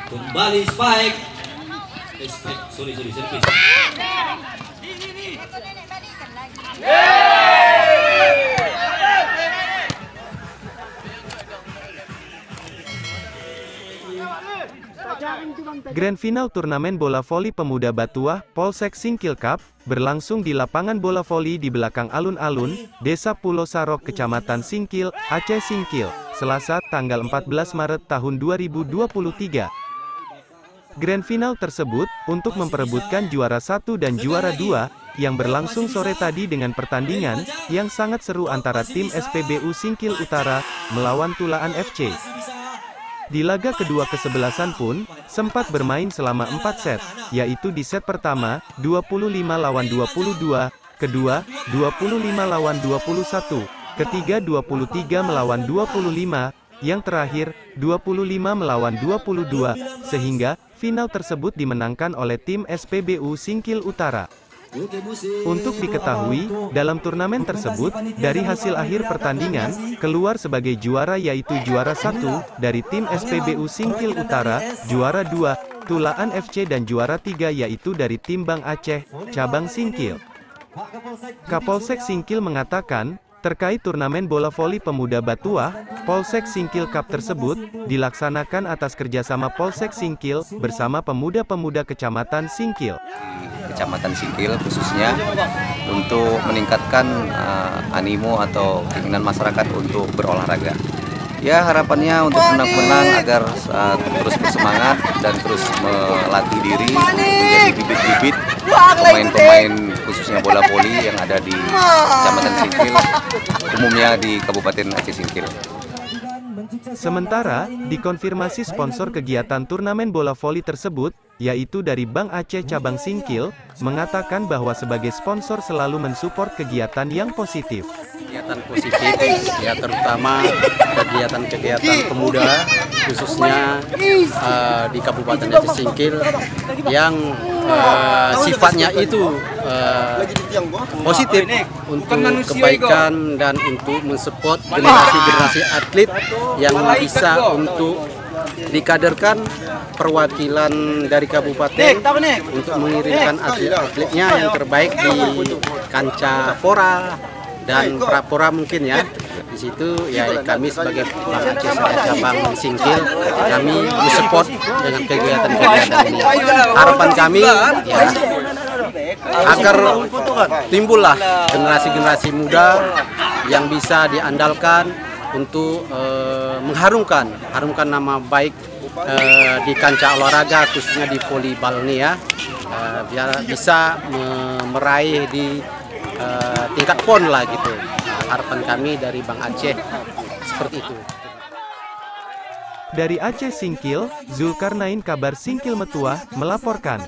Kembali spike. Spike, sorry, service. Grand final turnamen bola voli pemuda Batuah, Polsek Singkil Cup, berlangsung di lapangan bola voli di belakang alun-alun, Desa Pulau Sarok, Kecamatan Singkil, Aceh Singkil, Selasa, tanggal 14 Maret tahun 2023. Grand final tersebut, untuk memperebutkan juara 1 dan juara 2, yang berlangsung sore tadi dengan pertandingan, yang sangat seru antara tim SPBU Singkil Utara, melawan Tulaan FC. Di laga kedua kesebelasan pun, sempat bermain selama 4 set, yaitu di set pertama, 25-22, kedua, 25-21, ketiga 23-25, yang terakhir, 25-22, sehingga, final tersebut dimenangkan oleh tim SPBU Singkil Utara. Untuk diketahui, dalam turnamen tersebut, dari hasil akhir pertandingan, keluar sebagai juara yaitu juara 1, dari tim SPBU Singkil Utara, juara 2, Tulaan FC dan juara 3 yaitu dari tim Bang Aceh, cabang Singkil. Kapolsek Singkil mengatakan, terkait turnamen bola voli pemuda Batuah, Polsek Singkil Cup tersebut, dilaksanakan atas kerjasama Polsek Singkil, bersama pemuda-pemuda Kecamatan Singkil. Kecamatan Singkil khususnya, untuk meningkatkan animo atau keinginan masyarakat untuk berolahraga. Ya, harapannya untuk menang-menang agar terus bersemangat dan terus melatih diri menjadi bibit-bibit pemain-pemain khususnya bola voli yang ada di Kecamatan Singkil, umumnya di Kabupaten Aceh Singkil. Sementara, dikonfirmasi sponsor kegiatan turnamen bola voli tersebut, yaitu dari Bang Aceh cabang Singkil, mengatakan bahwa sebagai sponsor selalu mensupport kegiatan yang positif. Kegiatan positif, ya terutama kegiatan-kegiatan pemuda, khususnya di Kabupaten Aceh Singkil, yang sifatnya itu positif untuk kebaikan dan untuk mensupport generasi-generasi atlet yang bisa untuk dikaderkan perwakilan dari kabupaten untuk mengirimkan atlet-atletnya yang terbaik di kancah pora dan prapora mungkin ya. Di situ ya kami sebagai Bang Aceh cabang Singkil, kami mensupport dengan kegiatan-kegiatan ini. Harapan kami ya agar timbullah generasi-generasi muda yang bisa diandalkan untuk mengharumkan nama baik di kancah olahraga, khususnya di volleyball ini ya, biar bisa meraih di tingkat PON lah gitu. Harapan kami dari Bang Aceh seperti itu. Dari Aceh Singkil, Zulkarnain Kabar Singkil Metuah melaporkan.